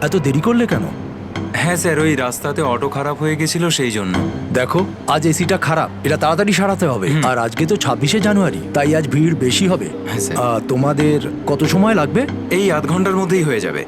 এত দেরি করলে কেন? হ্যাঁ স্যার, ওই রাস্তাতে অটো খারাপ হয়ে গেছিল সেই জন্য। দেখো, আজ এসিটা খারাপ, এটা তাড়াতাড়ি সারাতে হবে। আর আজকে তো 26শে জানুয়ারি, তাই আজ ভিড় বেশি হবে। হ্যাঁ স্যার। তোমাদের কত সময় লাগবে? এই আধ ঘন্টার মধ্যেই হয়ে যাবে।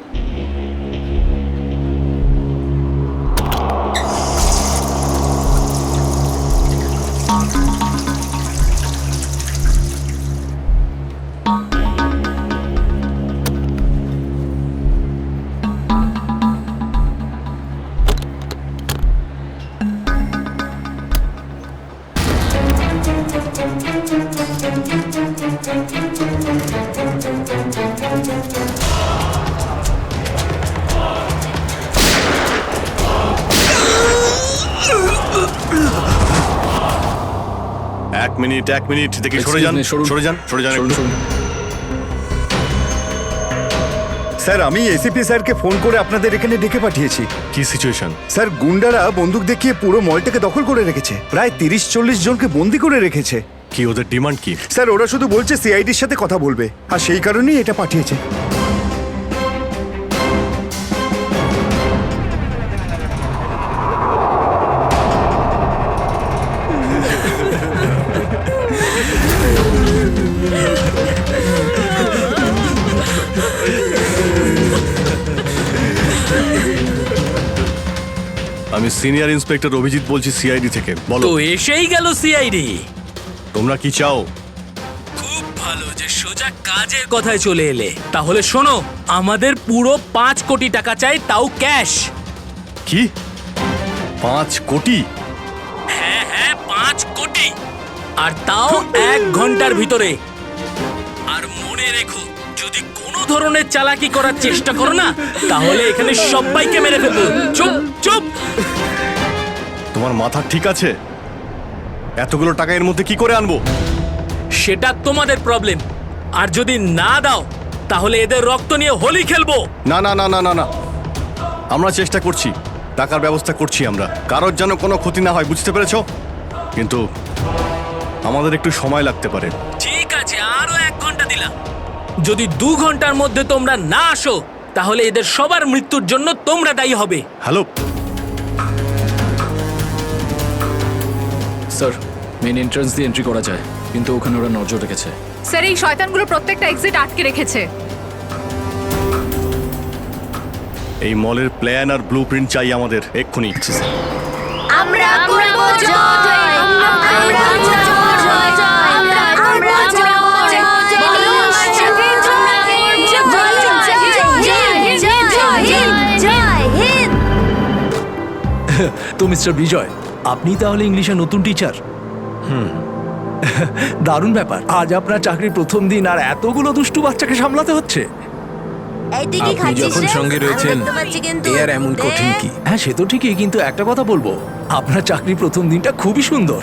এক মিনিট দেখি, সরে যান, সরে যান, সরে যান একটু। স্যার, আমি এসিপি স্যারকে ফোন করে আপনাদের এখানে ডেকে পাঠিয়েছি। কি সিচুয়েশন? স্যার, গুন্ডারা বন্দুক দেখিয়ে পুরো মলটাকে দখল করে রেখেছে, প্রায় 30-40 জনকে বন্দি করে রেখেছে। কি ওদের ডিমান্ড কি? স্যার, ওরা শুধু বলছে সিআইডির সাথে কথা বলবে, আর সেই কারণেই এটা পাঠিয়েছে। আমি সিনিয়র ইন্সপেক্টর অভিজিৎ বলছি, সিআইডি থেকে। বলো, তো এসেই গেল সিআইডি। তোমরা কি চাও? খুব ভালো যে সোজা কাজের কথায় চলে এলে। তাহলে শোনো, আমাদের পুরো 5 কোটি টাকা চাই, তাও ক্যাশ। কি 5 কোটি? হ্যাঁ 5 কোটি, আর তাও 1 ঘন্টার ভিতরে। আর মনে রেখো, যদি কোনো ধরনের চালাকি করার চেষ্টা করো না, তাহলে এখানে সবাইকে মেরে ফেলবো। চুপ চুপ। তোমার মাথা ঠিক আছে? এতগুলো টাকা এর মধ্যে কি করে আনবো? সেটা তোমাদের প্রবলেম। আর যদি না দাও, তাহলে এদের রক্ত নিয়ে হোলি খেলবো। না না না না না না, আমরা চেষ্টা করছি, টাকার ব্যবস্থা করছি আমরা, কারোর যেন কোনো ক্ষতি না হয়, বুঝতে পেরেছো? কিন্তু আমাদের একটু সময় লাগতে পারে। ঠিক আছে, আরো 1 ঘন্টা দিলাম। যদি 2 ঘন্টার মধ্যে তোমরা না আসো, তাহলে এদের সবার মৃত্যুর জন্য তোমরা দায়ী হবে। হ্যালো স্যার, মেন এন্ট্রান্স দিয়ে এন্ট্রি করা যায়, কিন্তু ওখানে ওরা নজর রেখেছে। স্যার, এই শয়তানগুলো প্রত্যেকটা এক্সিট আটকে রেখেছে। এই মলের প্ল্যান আর ব্লুপ্রিন্ট চাই আমাদের এক্ষুনি। আমরা করব জয়, আমরা করব জয়, আমরা করব জয়, বলো আমার সাথে জয় হিন্দ। তো মিস্টার বিজয়, আপনি তাহলে ইংলিশের নতুন টিচার? দারুণ ব্যাপার। আজ আপনার চাকরির প্রথম দিন, আর এতগুলো দুষ্টু বাচ্চাকে সামলাতে হচ্ছে। এই তুই কি আপনি খাচ্ছিস যখন রে? সঙ্গে আমি রয়েছেন, দেখতে পাচ্ছি কিন্তু। এ আর এমন কঠিন কি? হ্যাঁ, সে তো ঠিকই, কিন্তু একটা কথা বলবো, আপনার চাকরির প্রথম দিনটা খুবই সুন্দর।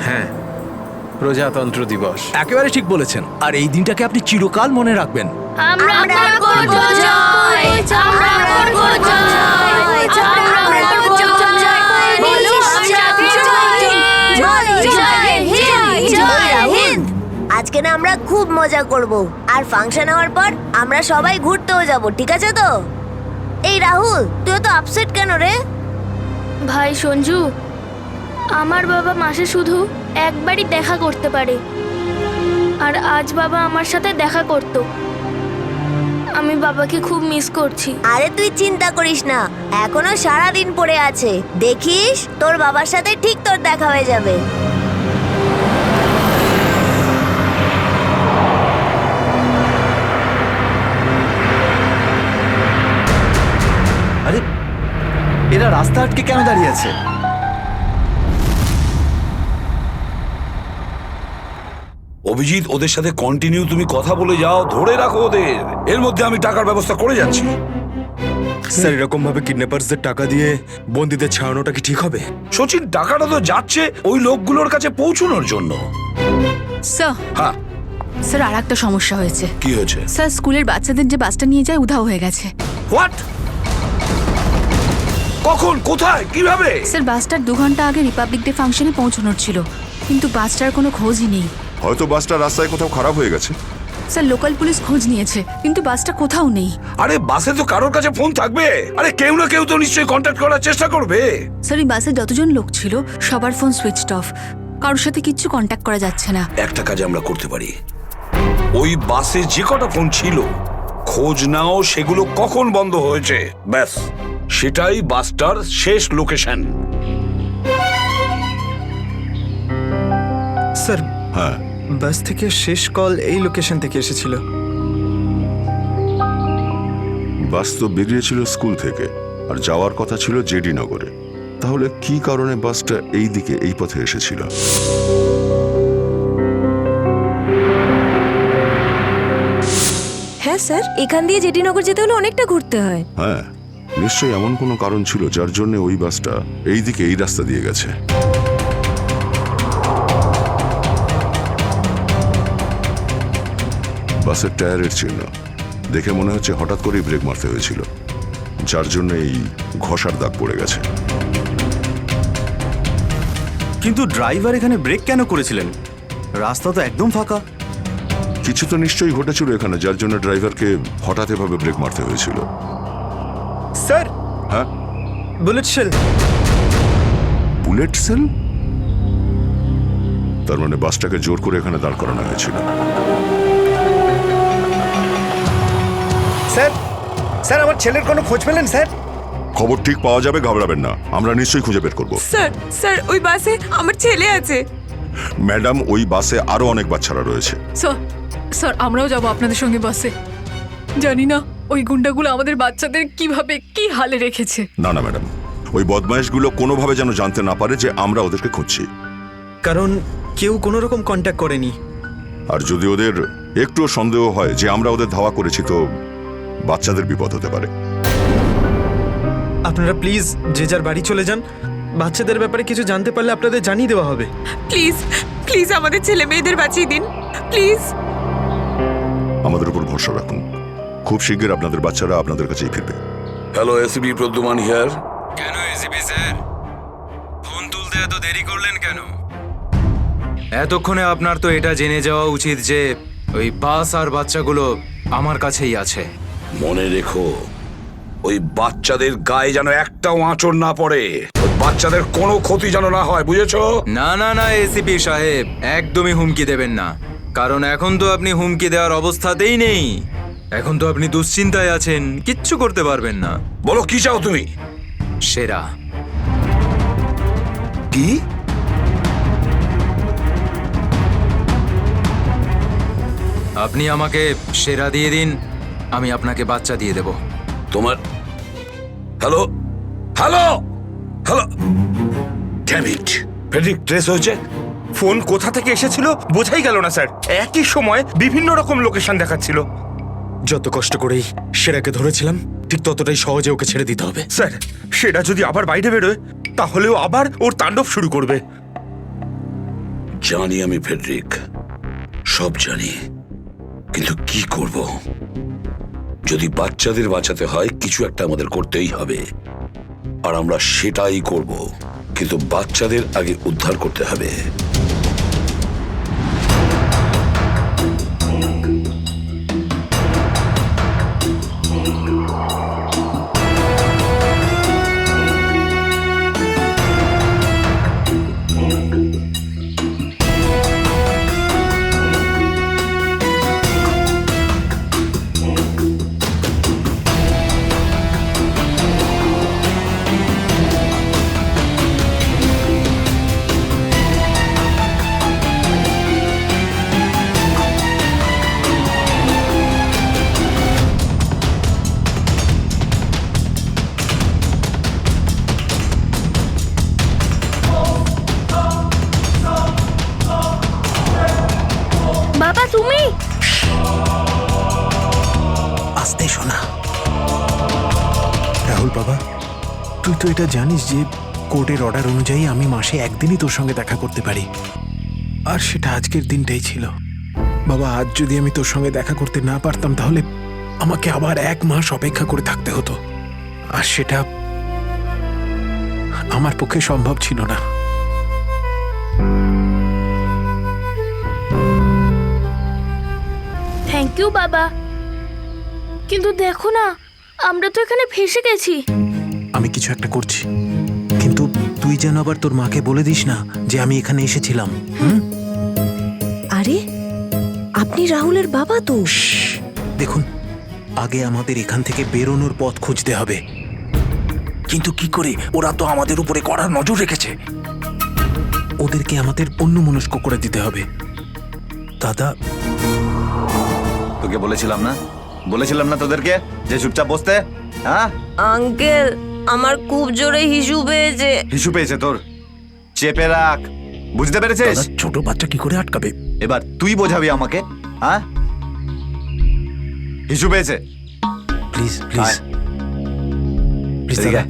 হ্যাঁ, প্রজাতন্ত্র দিবস। একেবারে ঠিক বলেছেন, আর এই দিনটাকে আপনি চিরকাল মনে রাখবেন। আমরা করব জয়, আমরা করব জয়, আমরা করব জয়, বলো আমার সাথে জয় হিন্দ। আজকে না আমরা খুব মজা করব, আর ফাংশন হওয়ার পর আমরা সবাই ঘুরতেও যাব, ঠিক আছে তো? এই রাহুল, তুই তো আপসেট কেন রে? ভাই সঞ্জু, আমার বাবা মাসে শুধু একবারই দেখা করতে পারে, আর আজ বাবা আমার সাথে দেখা করত। আমি বাবাকে খুব মিস করছি। আরে তুই চিন্তা করিস না, এখনো সারা দিন পড়ে আছে, দেখিস তোর বাবার সাথে ঠিক তোর দেখা হয়ে যাবে। আরে, এরা রাস্তা আটকে কেন দাঁড়িয়ে আছে? অভিজিৎ, ওদের সাথে কন্টিনিউ তুমি কথা বলে যাও, ধরে রাখো ওদের। এর মধ্যে আমি টাকার ব্যবস্থা করে যাচ্ছি। স্যার, এরকম ভাবে কিডন্যাপার্সদের টাকা দিয়ে বন্দীদের ছাড়ানোটা কি ঠিক হবে? সচিন, টাকাটা তো যাচ্ছে ওই লোকগুলোর কাছে পৌঁছানোর জন্য। স্যার, হ্যাঁ, স্যার, আর একটা সমস্যা হয়েছে। কি হয়েছে? স্যার, স্কুলের বাচ্চাদের যে বাসটা নিয়ে যায় উধাও হয়ে গেছে। হোয়াট? কখন, কোথায়, কিভাবে? স্যার, বাসটার 2 ঘন্টা আগে রিপাবলিক ডে ফাংশনে পৌঁছানোর ছিল, কিন্তু বাসটার কোনো খোঁজই নেই। হয়তো বাসটা রাস্তায় কোথাও খারাপ হয়ে গেছে। স্যার লোকাল পুলিশ খোঁজ নিয়েছে কিন্তু বাসটা কোথাও নেই। আরে বাসে তো কারোর কাছে ফোন থাকবে, আরে কেউ না কেউ তো নিশ্চয়ই কন্ট্যাক্ট করার চেষ্টা করবে। স্যার এই বাসে যতজন লোক ছিল সবার ফোন সুইচড অফ, কারোর সাথে কিচ্ছু কন্ট্যাক্ট করা যাচ্ছে না। একটা কাজ আমরা করতে পারি, ওই বাসে যে কটা ফোন ছিল খোঁজ নাও সেগুলো কখন বন্ধ হয়েছে, ব্যাস সেটাই বাসটার শেষ লোকেশন। স্যার হ্যাঁ, বাস থেকে শেষ কল এই লোকেশন থেকে এসেছিল। বাস তো বেরিয়েছিল স্কুল থেকে আর যাওয়ার কথা ছিল জেডি নগরে। তাহলে কি কারণে বাসটা এই দিকে এই পথে এসেছিল? হ্যাঁ স্যার, এখান দিয়ে জেটিনগর যেতে হলে অনেকটা ঘুরতে হয়। হ্যাঁ, নিশ্চয়ই এমন কোনো কারণ ছিল যার জন্য ওই বাসটা এই দিকে এই রাস্তা দিয়ে গেছে। বাসের টায়ারের চিহ্ন দেখে মনে হচ্ছে হঠাৎ করেই ব্রেক মারতে হয়েছিল, যার জন্য এই ঘষার দাগ পড়ে গেছে। কিন্তু ড্রাইভার এখানে ব্রেক কেন করেছিলেন? রাস্তা তো একদম ফাঁকা। কিছু তো নিশ্চয়ই ঘটেছিল এখানে, যার জন্য ড্রাইভারকে হঠাৎ এভাবে ব্রেক মারতে হয়েছিল। স্যার, হ্যাঁ, বুলেট শেল। Bullet sell? তার মানে বাসটাকে জোর করে এখানে দাঁড় করানো হয়েছিল। স্যার, স্যার আমার ছেলের কোনো খোঁজ পেলেন স্যার? খবর ঠিক পাওয়া যাবে, ঘাবড়াবেন না, আমরা নিশ্চয়ই খুঁজে বের করব। স্যার, স্যার ওই বাসে আমার ছেলে আছে। ম্যাডাম, ওই বাসে আরো অনেক বাচ্চারা রয়েছে। স্যার, স্যার আমরাও যাব আপনাদের সঙ্গে বাসে। জানি না ওই গুন্ডাগুলো আমাদের বাচ্চাদের কিভাবে কি হালে রেখেছে। না না ম্যাডাম, ওই বদমাইশগুলো কোনোভাবে যেন জানতে না পারে যে আমরা ওদেরকে খুঁজছি। কারণ কেউ কোনো রকম কন্ট্যাক্ট করেনি। আর যদি ওদের একটুও সন্দেহ হয় যে আমরা ওদের ধাওয়া করেছি, তো বাচ্চাদের বিপদ হতে পারে। আপনারা প্লিজ যে যার বাড়ি চলে যান। বাচ্চাদের ব্যাপারে কিছু জানতে পারলে আপনাদের জানিয়ে দেওয়া হবে। প্লিজ, প্লিজ আমাদের ছেলে মেয়েদের বাঁচিয়ে দিন প্লিজ। আমাদের উপর ভরসা রাখুন, খুব শীঘ্র আপনাদের বাচ্চারা আপনাদের কাছেই ফিরবে। Hello, ACP Pradyuman here. কেন এসিপি স্যার, ফোন তুলতে এত দেরি করলেন কেন? এতক্ষণে আপনার তো এটা জেনে যাওয়া উচিত যে ওই বাস আর বাচ্চাগুলো আমার কাছেই আছে। মনে রেখো, ওই বাচ্চাদের গায়ে যেন একটাও আঁচড় না পড়ে, ওই বাচ্চাদের কোনো ক্ষতি যেন না হয়, বুঝেছো? না না না এসিপি সাহেব, একদমই হুমকি দেবেন না, কারণ এখন তো আপনি হুমকি দেওয়ার অবস্থাতেই নেই। এখন তো আপনি দুশ্চিন্তায় আছেন, কিচ্ছু করতে পারবেন না। বলো কি চাও তুমি? সেরা। কি? আপনি আমাকে সেরা দিয়ে দিন, আমি আপনাকে বাচ্চা দিয়ে দেব। তোমার hello hello hello, damn it, Friedrich trace হয়েছে। ফোন কোথা থেকে এসেছিল বোঝাই গেল না স্যার। একই সময় বিভিন্ন রকম লোকেশন দেখাচ্ছিল। যত কষ্ট করেই সেরাকে ধরেছিলাম, ঠিক ততটাই সহজে ওকে ছেড়ে দিতে হবে। স্যার, সেটা যদি আবার বাইরে বেরোয় তাহলেও আবার ওর তাণ্ডব শুরু করবে। জানি আমি ফেডরিক, সব জানি, কিন্তু কি করব? যদি বাচ্চাদের বাঁচাতে হয় কিছু একটা আমাদের করতেই হবে, আর আমরা সেটাই করব, কিন্তু বাচ্চাদের আগে উদ্ধার করতে হবে। বাবা তুমি? আসতে শোনা। রাহুল বাবা, তুই তো এটা জানিস যে কোর্টের অর্ডার অনুযায়ী আমি মাসে একদিনই তোর সঙ্গে দেখা করতে পারি, আর সেটা আজকের দিনটাই ছিল। বাবা, আজ যদি আমি তোর সঙ্গে দেখা করতে না পারতাম তাহলে আমাকে আবার 1 মাস অপেক্ষা করে থাকতে হতো, আর সেটা আমার পক্ষে সম্ভব ছিল না। থ্যাংক থ্যাংক ইউ বাবা। কিন্তু দেখো না, আমরা তো এখানে ফেসে গেছি। আমি কিছু একটা করছি, কিন্তু তুই যেন আবার তোর মাকে বলে দিস না যে আমি এখানে এসেছিলাম। আরে আপনি রাহুলের বাবা তো। দেখুন, আগে আমাদের এখান থেকে বেরোনোর পথ খুঁজতে হবে। কিন্তু কি করে? ওরা তো আমাদের উপরে কড়া নজর রেখেছে। ওদেরকে আমাদের অন্যমনস্ক করে দিতে হবে। দাদা, তোকে বলেছিলাম না তোদেরকে যে চুপচাপ বসতে? হ্যাঁ আঙ্কেল, আমার খুব জোরে হিসু পেয়েছে। হিসু পেয়েছে তোর? চেপে রাখ, বুঝতে পেরেছিস? দাদা, ছোট বাচ্চা কি করে আটকাবে? এবার তুই বোঝাবি আমাকে। হ্যাঁ, হিসু পেয়েছে। প্লিজ প্লিজ প্লিজ এদিকে দাদা। আয়।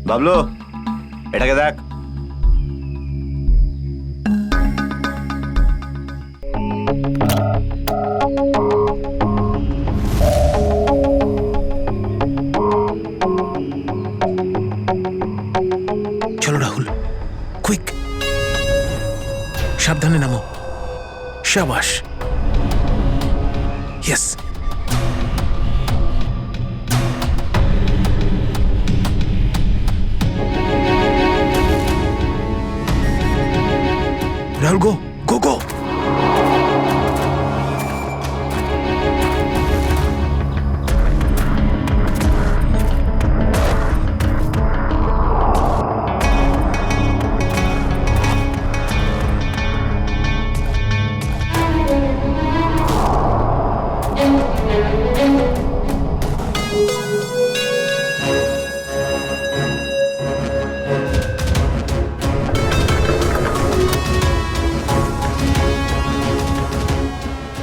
বাবলু, এটাকে দেখ। চলো রাহুল, কুইক, সাবধানে নামো। শাবাশ, ইয়েস। রাহুল, গো গো গো।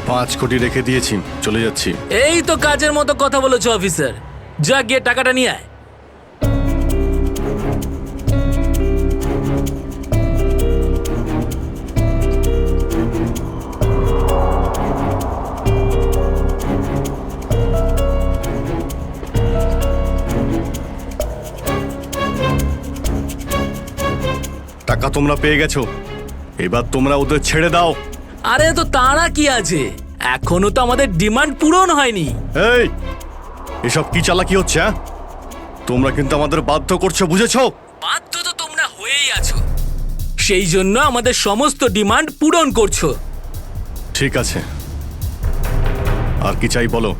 পাঁচ কোটি রেখে দিয়েছি, চলে যাচ্ছি। এই তো কাজের মতো কথা বলেছো অফিসার। যা গিয়ে টাকাটা নিয়ে আয়। টাকা তোমরা পেয়ে গেছো, এবার তোমরা ওদের ছেড়ে দাও। আরে তো তারা কি আছে, এখনো তো আমাদের ডিমান্ড পূরণ হয়নি। এই, এসব কি চালাকি হচ্ছে? হ্যাঁ, তোমরা কিন্তু আমাদের বাধ্য করছো, বুঝেছো? বাধ্য তো তোমরা হয়েই আছো, সেই জন্য আমাদের সমস্ত ডিমান্ড পূরণ করছো। ঠিক আছে, আর কি চাই বলো?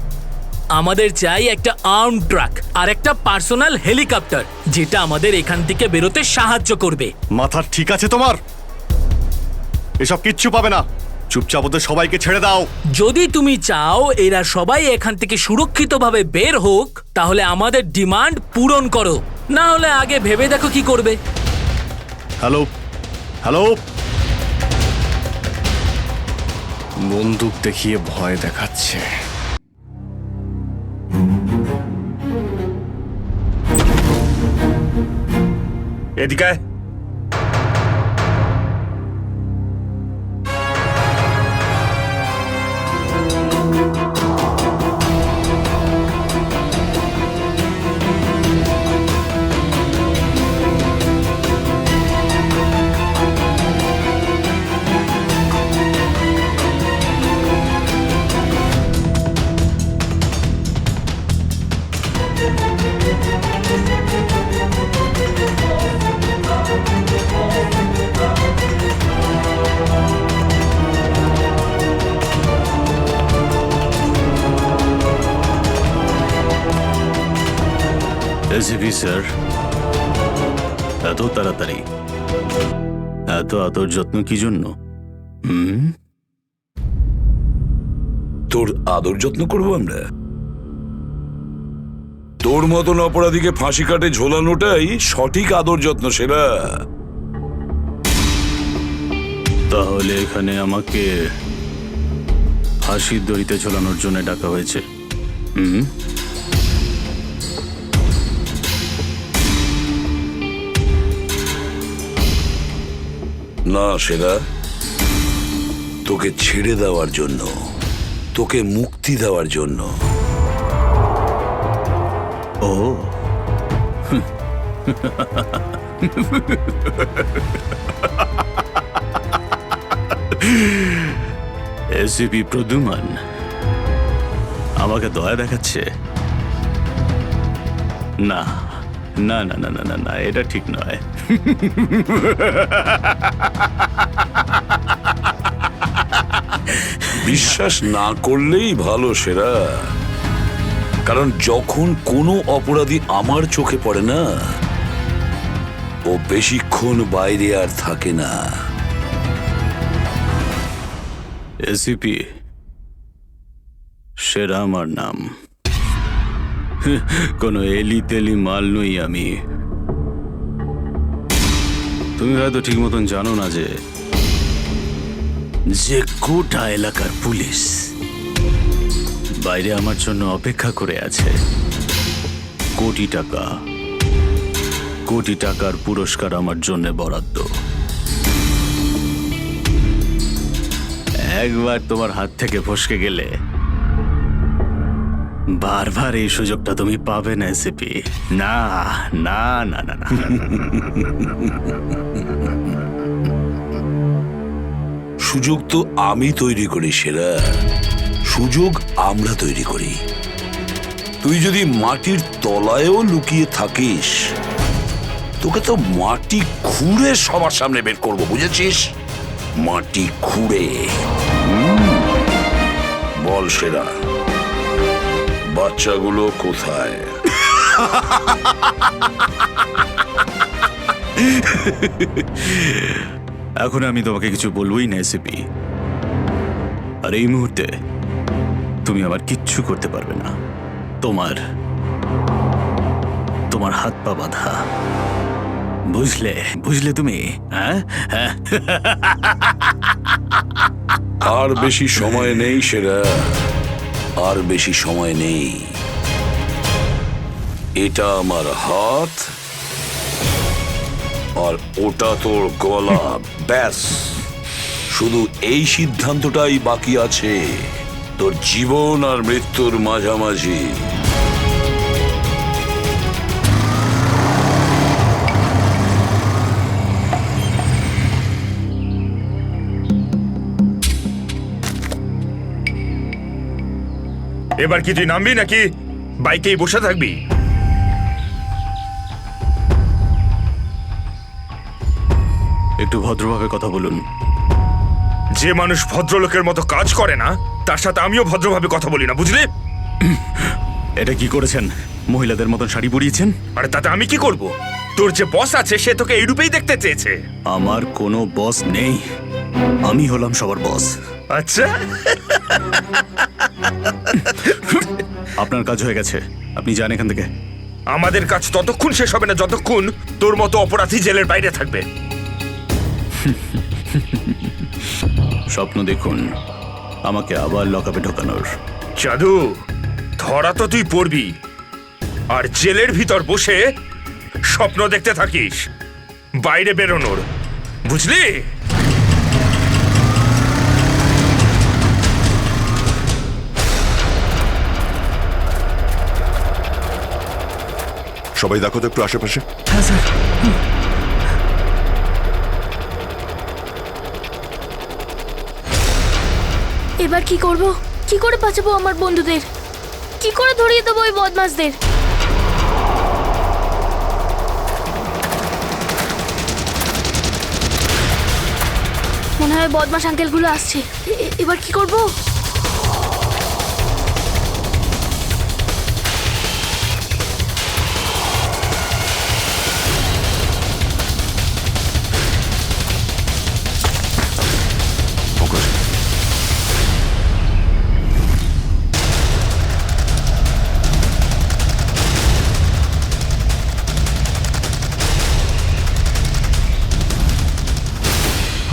আমাদের চাই একটা আর্ম ট্রাক আর একটা পার্সোনাল হেলিকপ্টার, যেটা আমাদের এখান থেকে বেরোতে সাহায্য করবে। মাথা ঠিক আছে তোমার? এসব কিচ্ছু পাবে না, চুপচাপ ওদের সবাইকে ছেড়ে দাও। যদি তুমি চাও এরা সবাই এখান থেকে সুরক্ষিতভাবে বের হোক, তাহলে আমাদের ডিমান্ড পূরণ করো, না হলে আগে ভেবে দেখো কি করবে। হ্যালো হ্যালো, বন্দুক দেখিয়ে ভয় দেখাচ্ছে। এদিকে আয়। এসিপি স্যার, এত তাড়াতাড়ি, এত আদর যত্ন কি জন্য? তোর আদর যত্ন করবো আমরা? তোর মতন অপরাধীকে ফাঁসি কাটে ঝোলানোটাই সঠিক আদর যত্ন, সেরা। তাহলে এখানে আমাকে ফাঁসির দড়িতে ঝোলানোর জন্য ডাকা হয়েছে? না সেরা, তোকে ছেড়ে দেওয়ার জন্য, তোকে মুক্তি দেওয়ার জন্য। ও এসিপি প্রদ্যুমান, আমাকে দয়া দেখাচ্ছে? না না না না না না না, এটা ঠিক নয়। বিশ্বাস না করলেই ভালো সেরা, কারণ যখন কোনো অপরাধী আমার চোখে পড়ে না, ও বেশিক্ষণ বাইরে আর থাকে না। এসিপি সেরা আমার নাম। কোনো এলি তেলি মাল নই আমি। তুমি হয়তো ঠিক মতন জানো না যে গোটা এলাকার পুলিশ বাইরে আমার জন্য অপেক্ষা করে আছে। কোটি টাকার পুরস্কার আমার জন্য বরাদ্দ। একবার তোমার হাত থেকে ফসকে গেলে বারবার এই সুযোগটা তুমি পাবে না এসিপি। না না না না না। সুযোগ তো আমি তৈরি করি সেরা, সুযোগ আমরা তৈরি করি। তুই যদি মাটির তলায়ও লুকিয়ে থাকিস, তোকে তো মাটি খুঁড়ে সবার সামনে বের করবো, বুঝেছিস? মাটি খুঁড়ে। বল সেরা, বাচ্চাগুলো কোথায়? এখন আমি তোমাকে কিছু বলবোই না এসিপি। আর এই মুহূর্তে তুমি আমার কিচ্ছু করতে পারবে না। তোমার হাত পা বাঁধা। বুঝলে তুমি? হ্যাঁ, আর বেশি সময় নেই সেরা, আর বেশি সময় নেই। এটা আমার হাত আর ওটা তোর গলা, ব্যাস। শুধু এই সিদ্ধান্তটাই বাকি আছে, তোর জীবন আর মৃত্যুর মাঝামাঝি। এবার কি তুই নামবি নাকি বাইকেই বসে থাকবি? একটু ভদ্রভাবে কথা বলুন। যে মানুষ ভদ্রলোকের মতো কাজ করে না, তার সাথে আমিও ভদ্রভাবে কথা বলি না, বুঝলি? এটা কি করেছেন? মহিলাদের মতন শাড়ি পরিয়েছেন? আরে তাতে আমি কি করব? তোর যে বস আছে সে তোকে এই রূপেই দেখতে চেয়েছে। আমার কোনো বস নেই, আমি হলাম সবার বস। আচ্ছা, আপনার কাজ হয়ে গেছে, আপনি যান এখান থেকে। আমাদের কাজ ততক্ষণ শেষ হবে না যতক্ষণ তোর মতো অপরাধী জেলের বাইরে থাকবে। স্বপ্ন দেখুন আমাকে আবার লকআপে ঢোকানোর। জাদু, ধরা তো তুই পড়বি, আর জেলের ভিতর বসে স্বপ্ন দেখতে থাকিস বাইরে বেরোনোর, বুঝলি? সবাই দেখো তো একটু আশেপাশে। হ্যাঁ স্যার। এবার কি করব? কি করে বাঁচাবো আমার বন্ধুদের? কি করে ধরিয়ে দেবো ওই বদমাশদের? মনে হয় বদমাশ আঙ্কেলগুলো আসছে। এবার কি করব?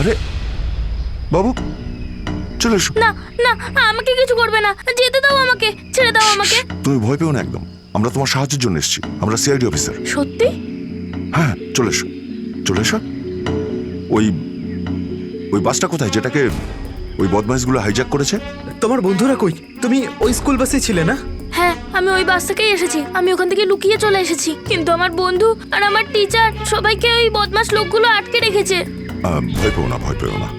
আরে বাবু, চলে এসো। না না, আমাকে কিছু করবে না, যেতে দাও আমাকে, ছেড়ে দাও আমাকে। তুমি ভয় পেও না একদম, আমরা তোমার সাহায্যের জন্য এসেছি। আমরা সিআইডি অফিসার। সত্যি? হ্যাঁ, চলে এসো, চলে এসো। ওই বাসটা কোথায় যেটাকে ওই বদমাইশগুলো হাইজ্যাক করেছে? তোমার বন্ধুরা কই? তুমি ওই স্কুল বাসে ছিলে না? হ্যাঁ, আমি ওই বাস থেকেই এসেছি। আমি ওখান থেকে লুকিয়ে চলে এসেছি, কিন্তু আমার বন্ধু আর আমার টিচার সবাইকে ওই বদমাশ লোকগুলো আটকে রেখেছে। ভয় পেও না, ভয় পেও না।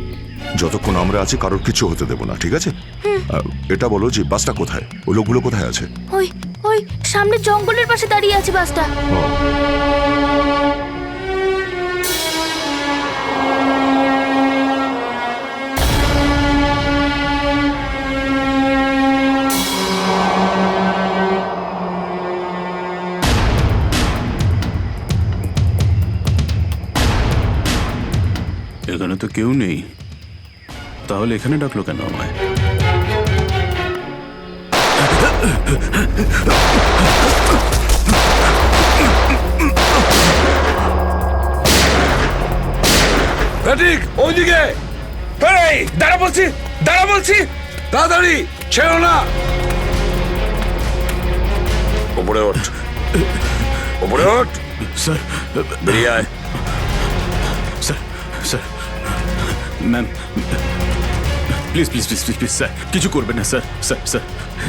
যতক্ষণ আমরা আছি কারোর কিছু হতে দেবো না, ঠিক আছে? এটা বলো যে বাসটা কোথায়, ওই লোকগুলো কোথায় আছে? ওই ওই সামনে জঙ্গলের পাশে দাঁড়িয়ে আছে বাসটা। এখানে তো কেউ নেই, তাহলে এখানে ডাকলো কেন আমায়? ঠিক ওইদিকে দাঁড়া বলছি, দাঁড়া বলছি, তাড়াতাড়ি ছেড়ো না। ওপরে ওঠ, ওপরে ওঠ, স্যার বেরিয়ে আয়। Sir sir ma'am please please please please please sir কিছু করবেন না স্যার। স্যার স্যার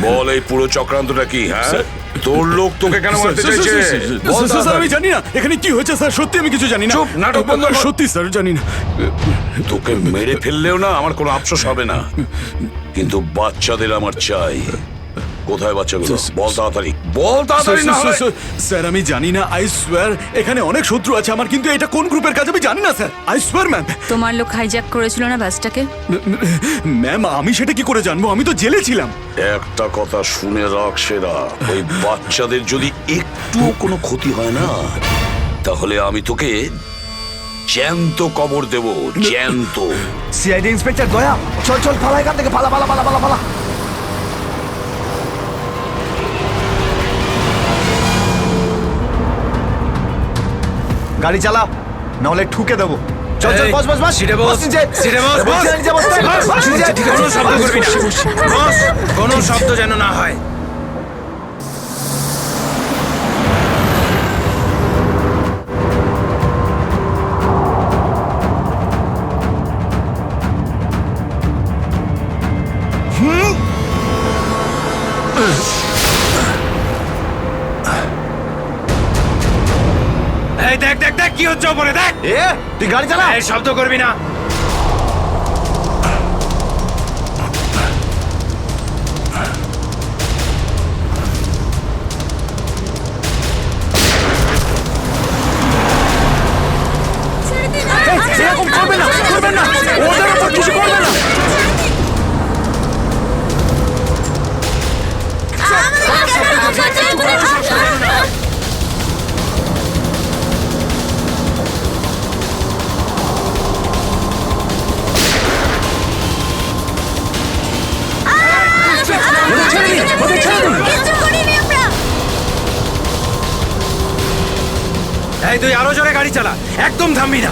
বল এই পুরো চক্রান্তটা কি? হ্যাঁ, তোর লোক তোকে কেন মারতে চাইছে? বল স্যার আমি জানি না এখানে কি হয়েছে স্যার, সত্যি আমি কিছু জানি না। চুপ, নাটক বন্ধ কর। সত্যি স্যার জানি না। তোকে মেরে ফেললেও না আমার কোনো আফসোস হবে না, কিন্তু বাচ্চাদের আমার চাই। কোথায় বাচ্চাগুলো? বল তাড়াতাড়ি, বল তাড়াতাড়ি। না হলে স্যার আমি জানি না, আই সোয়ার এখানে অনেক শত্রু আছে আমার, কিন্তু এটা কোন গ্রুপের কাজ আমি জানি না স্যার, আই সোয়ার ম্যাম। তোমার লোক হাইজ্যাক করেছিল না বাসটাকে? ম্যাম আমি সেটা কি করে জানবো, আমি তো জেলে ছিলাম। একটা কথা শুনে রাখ সেরা, ওই বাচ্চাদের যদি একটুও কোনো ক্ষতি হয় না, তাহলে আমি তোকে জ্যান্ত কবর দেব, জ্যান্ত। সিআইডি ইন্সপেক্টর দয়া, চল চল পালা এখান থেকে, পালা পালা পালা পালা পালা। গাড়ি চালা, নাহলে ঠুকে দেবো। চল চল, বস বস বস, সিটে বস, সিটে বস, বস। কোনো শব্দ করবি না, বস, কোনো শব্দ যেন না হয়। এই দেখ দেখ দেখ কি হচ্ছে ওপরে, দেখ। তুই গাড়ি চালা, এই শব্দ করবি না। এরকম করবে না, করবেন না, ওদের উপর কিছু করবে না। এই তুই আরো জোরে গাড়ি চালা, একদম থামবি না।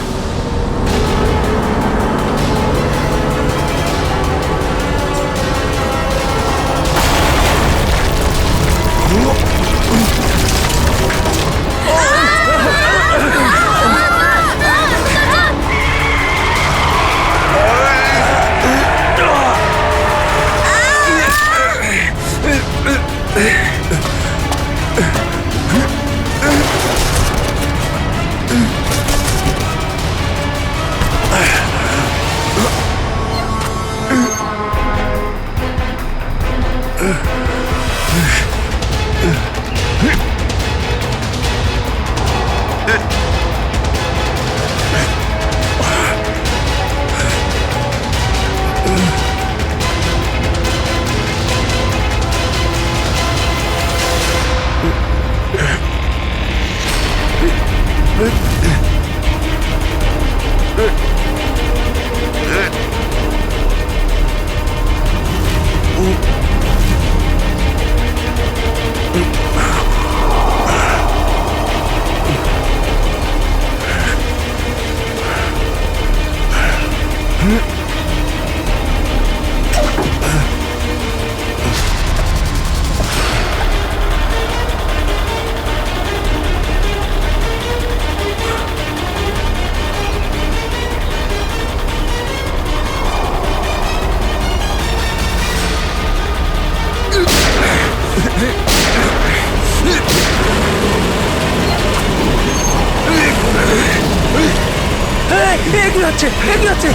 এগিয়ে যাচ্ছে, এগিয়ে যাচ্ছে।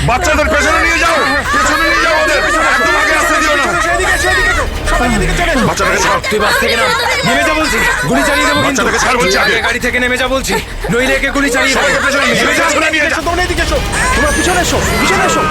বাচ্চাদের পেছনে নিয়ে যাও, পেছনে নিয়ে যাও ওদের, একদম আগে আসতে দিও না। বাচ্চাটাকে ছাড়। তুই বাস থেকে নাম, নেমে যা বলছি, গুলি চালিয়ে দেবো কিন্তু। বাচ্চাটাকে ছাড় বলছি আগে। গাড়ি থেকে নেমে যা বলছি, নইলে একে গুলি চালিয়ে দেবো। সবাইকে পেছনে নিয়ে যাও, পেছনে নিয়ে যাও। তোমরা এদিকে এসো, তোমরা পিছনে এসো, পিছনে এসো।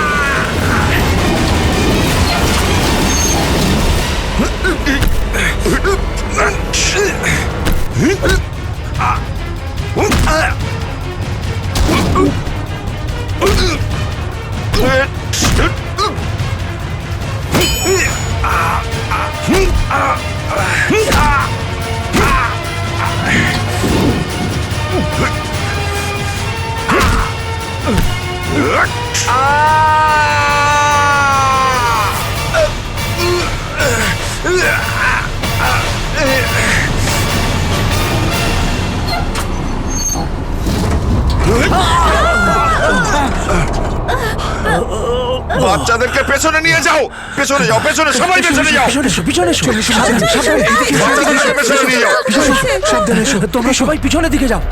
বাচ্চাদেরকে পেছনে নিয়ে যাও, পেছনে যাও, পেছনে, সবাই পেছনে যাও। পিছনে এসো, পিছনে এসো। সাবধানে, সাবধানে, এদিকে এসো। বাচ্চাদেরকে পেছনে নিয়ে যাও। পিছনে এসো, সাবধানে এসো। তোমরা সবাই পিছনের দিকে যাও।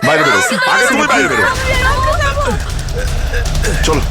বাইরে বেরো, আগে তুমি বাইরে বেরো। চলো।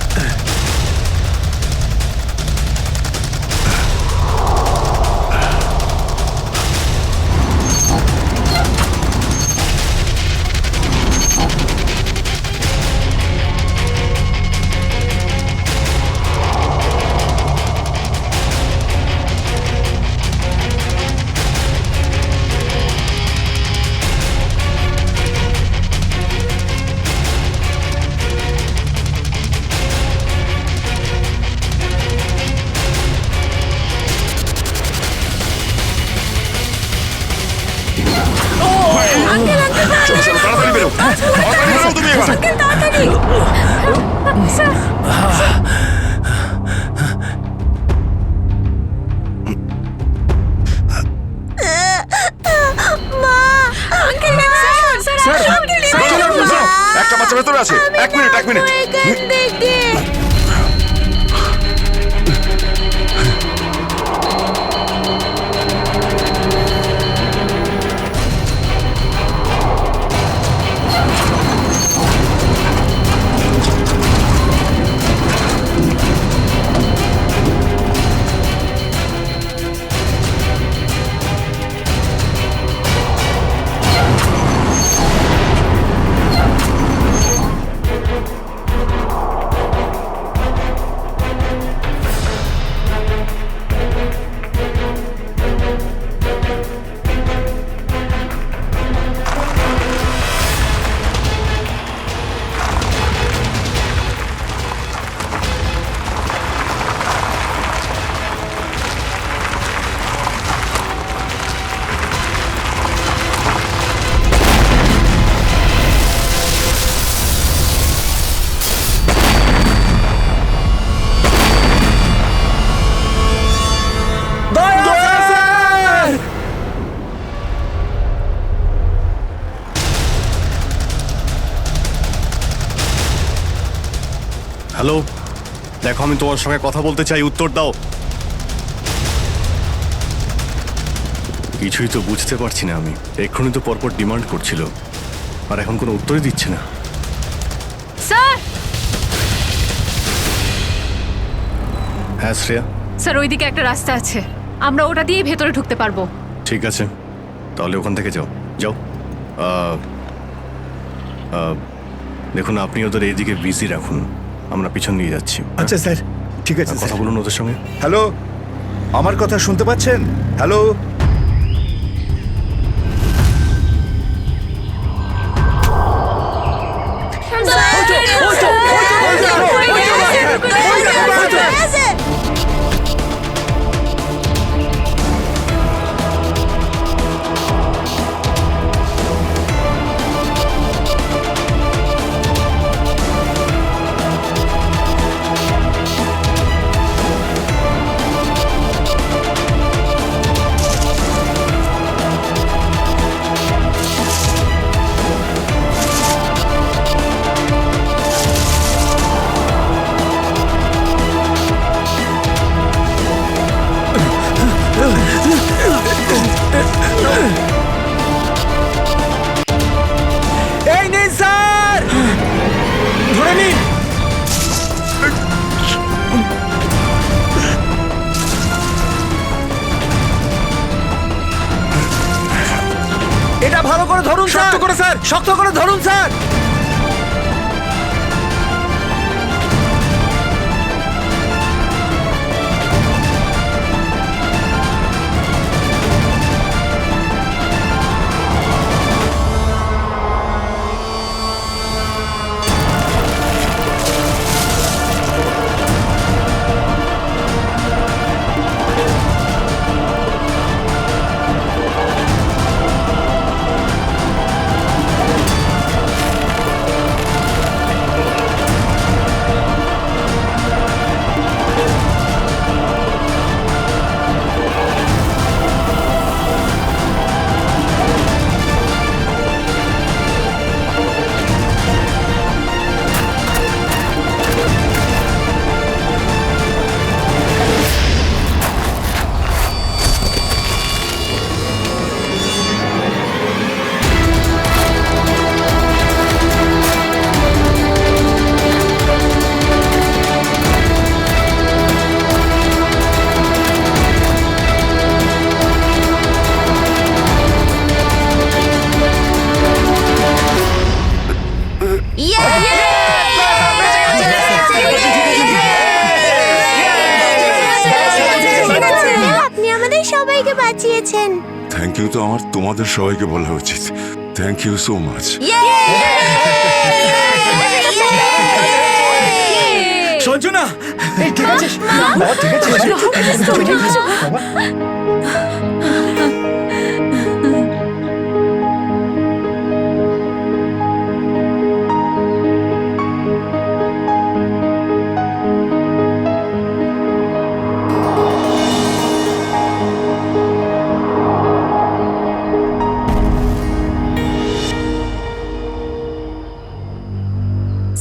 চলো, চলো, তাড়াতাড়ি বেরো, তাড়াতাড়ি বেরো তুমি এবার। একটা বাচ্চা ভেতরে আছে, এক মিনিট, এক মিনিট। হ্যালো, দেখো আমি তোমার সঙ্গে কথা বলতে চাই, উত্তর দাও। কিছুই তো বুঝতে পারছি না আমি। এক্ষুনি তো পরপর ডিমান্ড করছিল, আর এখন কোনো উত্তরই দিচ্ছে না। স্যার, হ্যাঁ শ্রেয়া, স্যার ওইদিকে একটা রাস্তা আছে, আমরা ওটা দিয়ে ভেতরে ঢুকতে পারবো। ঠিক আছে, তাহলে ওখান থেকে যাও। যাও। দেখুন আপনি ওদের এইদিকে বিজি রাখুন, আমরা পিছন নিয়ে যাচ্ছি। আচ্ছা স্যার, ঠিক আছে। কথা বলুন ওদের সঙ্গে। হ্যালো, আমার কথা শুনতে পাচ্ছেন? হ্যালো, এই নিন স্যার, ধরে নিন। এটা ভালো করে ধরুন স্যার। শক্ত করে স্যার, শক্ত করে ধরুন স্যার। আপনি আমাদের সবাইকে বাঁচিয়েছেন। থ্যাংক ইউ তো আমার তোমাদের সবাইকে বলা উচিত। Thank you so much. Sanjana, এই ঠিক আছে, ঠিক আছে।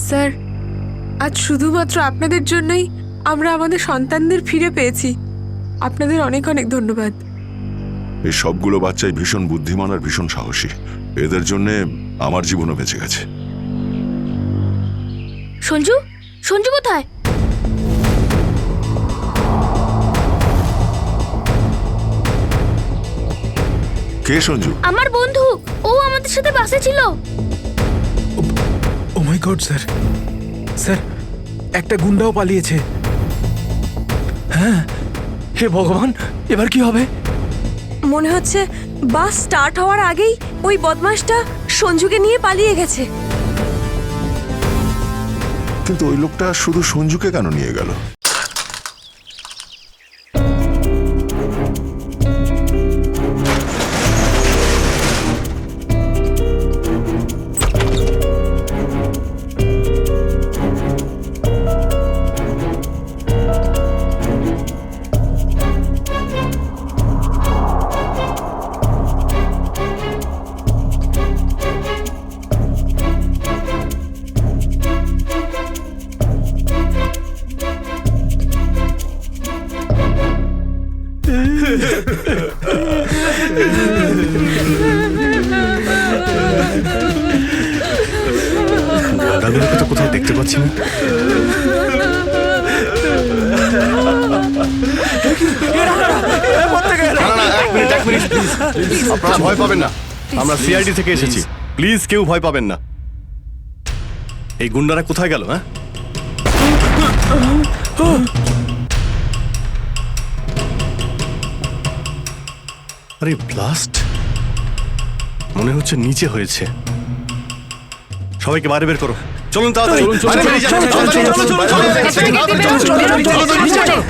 স্যার, আজ শুধুমাত্র আপনাদের জন্যই আমরা আমাদের সন্তানদের ফিরে পেয়েছি। আপনাদের অনেক অনেক ধন্যবাদ। এই সবগুলো বাচ্চাই ভীষণ বুদ্ধিমান আর ভীষণ সাহসী। এদের জন্যে আমার জীবনও বেঁচে গেছে। সঞ্জু, সঞ্জু কোথায়? কে সঞ্জু? আমার বন্ধু, ও আমাদের সাথে বাসে ছিল। ও মাই গড স্যার, স্যার একটা গুন্ডাও পালিয়েছে। হ্যাঁ, হে ভগবান, এবার কি হবে? মনে হচ্ছে বাস স্টার্ট হওয়ার আগেই ওই বদমাশটা সঞ্জুকে নিয়ে পালিয়ে গেছে। কিন্তু ওই লোকটা শুধু সঞ্জুকে কেন নিয়ে গেল? দাদুকে তো কোথাও দেখতে পাচ্ছি না। আপনারা ভয় পাবেন না, আমরা সিআইডি থেকে এসেছি। প্লিজ কেউ ভয় পাবেন না। এই গুন্ডারা কোথায় গেল? হ্যাঁ, আরে ব্লাস্ট মনে হচ্ছে নিচে হয়েছে। সবাইকে বাইরে বের করো, চলুন তাড়াতাড়ি। বাইরে বেরিয়ে যান, তাড়াতাড়ি, চলুন, চলুন, চলুন, চলুন।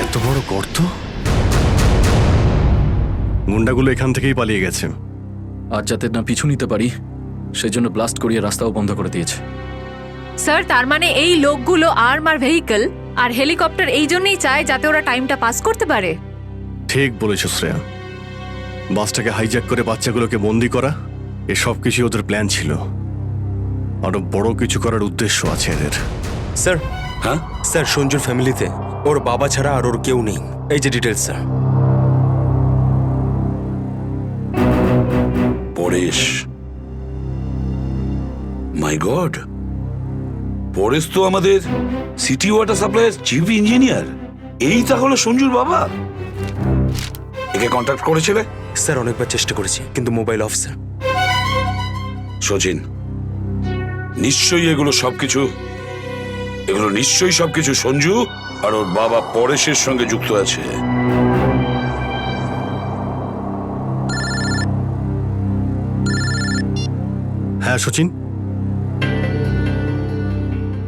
এত বড় গর্ত! গুন্ডাগুলো এখান থেকেই পালিয়ে গেছে। আর যাতে না পিছু নিতে পারি সেই জন্য ব্লাস্ট করিয়ে রাস্তাও বন্ধ করে দিয়েছে। স্যার তার মানে এই লোকগুলো আর্মার ভেহিকল আর হেলিকপ্টার এই জন্যই চায় যাতে ওরা টাইমটা পাস করতে পারে। ঠিক বলেছ শ্রেয়া, বাসটাকে হাইজ্যাক করে বাচ্চাগুলোকে বন্দি করা এসব কিছু ওদের প্ল্যান ছিল। আরো বড় কিছু করার উদ্দেশ্য আছে এদের। স্যার, হ্যাঁ স্যার, সঞ্জুর ফ্যামিলিতে ওর বাবা ছাড়া আর ওর কেউ নেই। এই যে ডিটেলস স্যার। পরেশ, মাই গড, পরেশ তো আমাদের সিটি ওয়াটার সাপ্লাইয়ের চিফ ইঞ্জিনিয়ার। এই তাহলে সঞ্জুর বাবা। একে কন্ট্যাক্ট করেছিলে? স্যার অনেকবার চেষ্টা করেছি কিন্তু মোবাইল অফ স্যার। সচিন, নিশ্চয়ই এগুলো সবকিছু সঞ্জু আর ওর বাবা পরেশের সঙ্গে যুক্ত আছে। হ্যাঁ সচিন,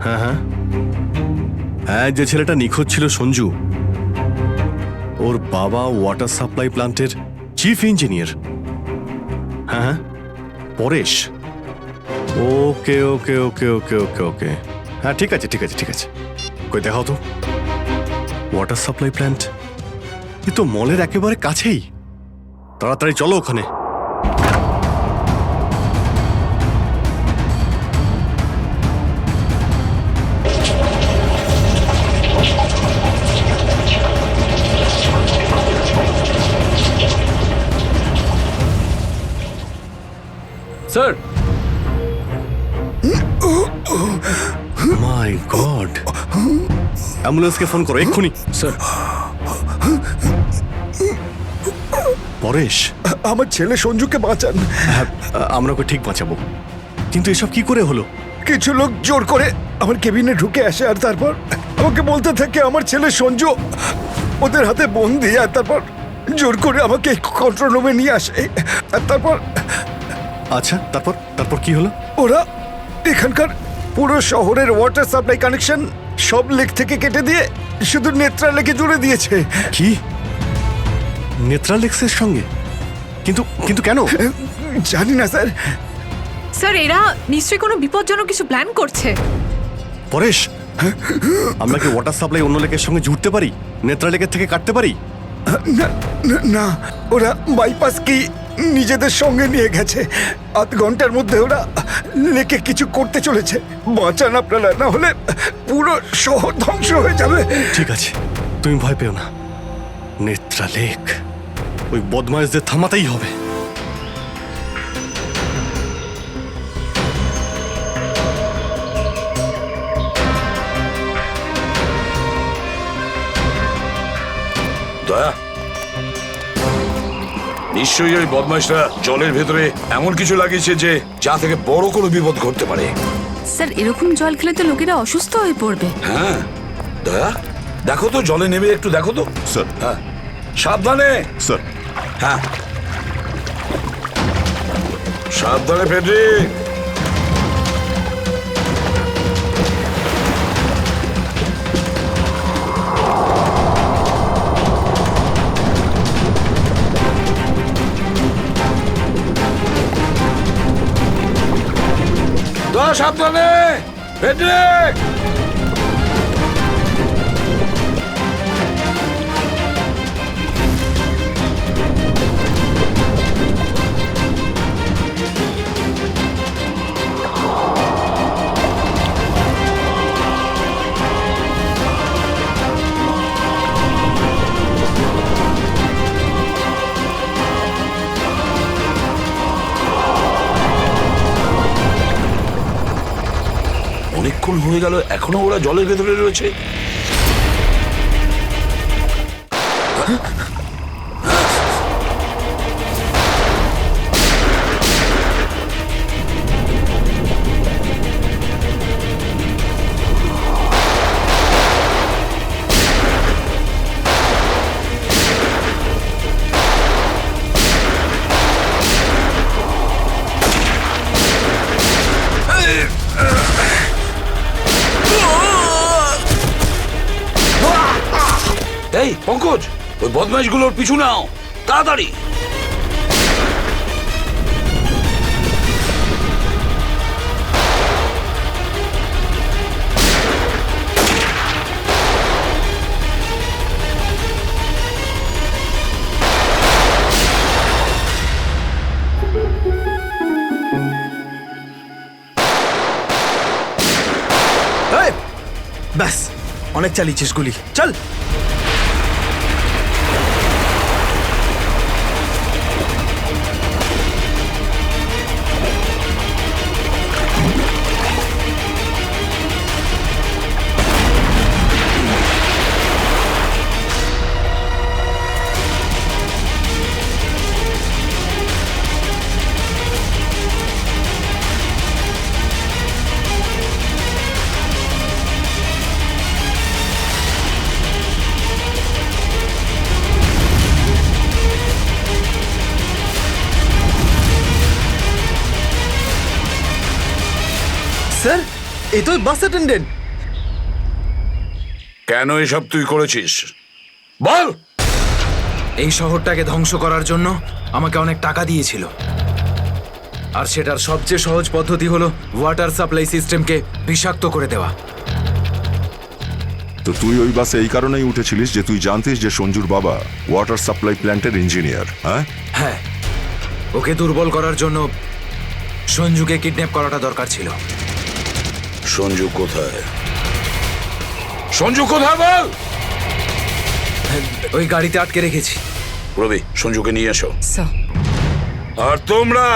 হ্যাঁ হ্যাঁ হ্যাঁ, যে ছেলেটা নিখোঁজ ছিল সঞ্জু, ওর বাবা ওয়াটার সাপ্লাই প্ল্যান্টের চিফ ইঞ্জিনিয়ার। হ্যাঁ হ্যাঁ, পরেশ। ওকে ওকে ওকে ওকে ওকে ওকে, হ্যাঁ ঠিক আছে ঠিক আছে ঠিক আছে। কই দেখাও তো ওয়াটার সাপ্লাই প্ল্যান্ট। এ তো মলের একেবারে কাছেই। তাড়াতাড়ি চলো ওখানে। স্যার, মাই গড, অ্যাম্বুলেন্সকে ফোন করো এক্ষুনি। স্যার, পরেশ, আমার ছেলে সঞ্জুকে বাঁচান। হ্যাঁ, আমরা ওকে ঠিক বাঁচাবো, কিন্তু এসব কি করে হলো? কিছু লোক জোর করে আমার কেবিনে ঢুকে আসে আর তারপর আমাকে বলতে থাকে আমার ছেলে সঞ্জু ওদের হাতে বন্দি। আর তারপর জোর করে আমাকে কন্ট্রোল রুমে নিয়ে আসে। আর তারপর আচ্ছা, তারপর তারপর কি হলো? ওরা এখানকার পুরো শহরের ওয়াটার সাপ্লাই কানেকশন সব লেক থেকে কেটে দিয়ে শুধু নেত্রা লেকে জুড়ে দিয়েছে। কি? নেত্রা লেক্সের সঙ্গে? কিন্তু কিন্তু কেন? জানি না স্যার। স্যার এরা নিশ্চয়ই কোনো বিপজ্জনক কিছু প্ল্যান করছে। পরেশ, আমরা কি ওয়াটার সাপ্লাই অন্য লেকের সঙ্গে জুড়তে পারি? নেত্রা লেকের থেকে কাটতে পারি? না না, না, ওরা বাইপাস কি নিজেদের সঙ্গে নিয়ে গেছে। আধ ঘন্টার মধ্যে ওরা লেকে কিছু করতে চলেছে। বাঁচান আপনারা, না হলে পুরো শহর ধ্বংস হয়ে যাবে। ঠিক আছে, তুমি ভয় পেও না। নেত্রা লেক, ওই বদমাইশদের থামাতেই হবে। দয়া, নিশ্চয়ই ওই বদমাইশরা জলের ভেতরে এমন কিছু লাগিয়েছে যে যা থেকে বড় কোনো বিপদ ঘটতে পারে। স্যার এরকম জল খেলে তো লোকেরা অসুস্থ হয়ে পড়বে। হ্যাঁ দয়া, দেখো তো জলে নেমে একটু দেখো তো। স্যার। হ্যাঁ, সাবধানে স্যার। হ্যাঁ, সাবধানে ফেডরিক। সাবধানে ফেডরিক। এতক্ষণ হয়ে গেল এখনো ওরা জলের ভেতরে রয়েছে। এই পঙ্কজ, ওই বদমাইশগুলোর পিছু নাও তাড়াতাড়ি। ব্যাস, অনেক চালিয়েছিস গুলি, চল। স্যার, এই তো বাস অ্যাটেন্ডেন্ট। কেন এসব তুই করেছিস বল? এই শহরটাকে ধ্বংস করার জন্য আমাকে অনেক টাকা দিয়েছিল, আর সেটার সবচেয়ে সহজ পদ্ধতি হলো ওয়াটার সাপ্লাই সিস্টেমকে বিষাক্ত করে দেওয়া। তো তুই ওই বাসে এই কারণেই উঠেছিলিস যে তুই জানতিস যে সঞ্জুর বাবা ওয়াটার সাপ্লাই প্ল্যান্টের ইঞ্জিনিয়ার। হ্যাঁ, ওকে দুর্বল করার জন্য সঞ্জুকে কিডন্যাপ করাটা দরকার ছিল। সঞ্জু কোথায়? সঞ্জু কোথায় বল? ওই গাড়িতে আটকে রেখেছি। রবি, সঞ্জুকে নিয়ে এসো। আর তোমরা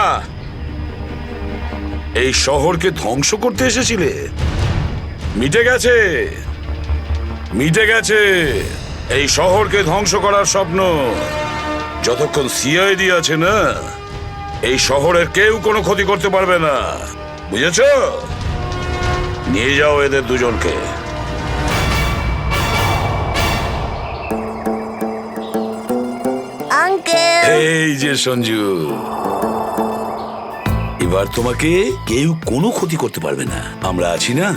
এই শহরকে ধ্বংস করতে এসেছিলে? মিটে গেছে, মিটে গেছে এই শহরকে ধ্বংস করার স্বপ্ন। যতক্ষণ সিআইডি আছে না, এই শহরের কেউ কোনো ক্ষতি করতে পারবে না, বুঝেছ? নিয়ে যাও এদের দুজনকে। আঙ্কেল, এই যে সঞ্জু, এবার তোমাকে কেউ কোনো ক্ষতি করতে পারবে না, আমরা আছি না?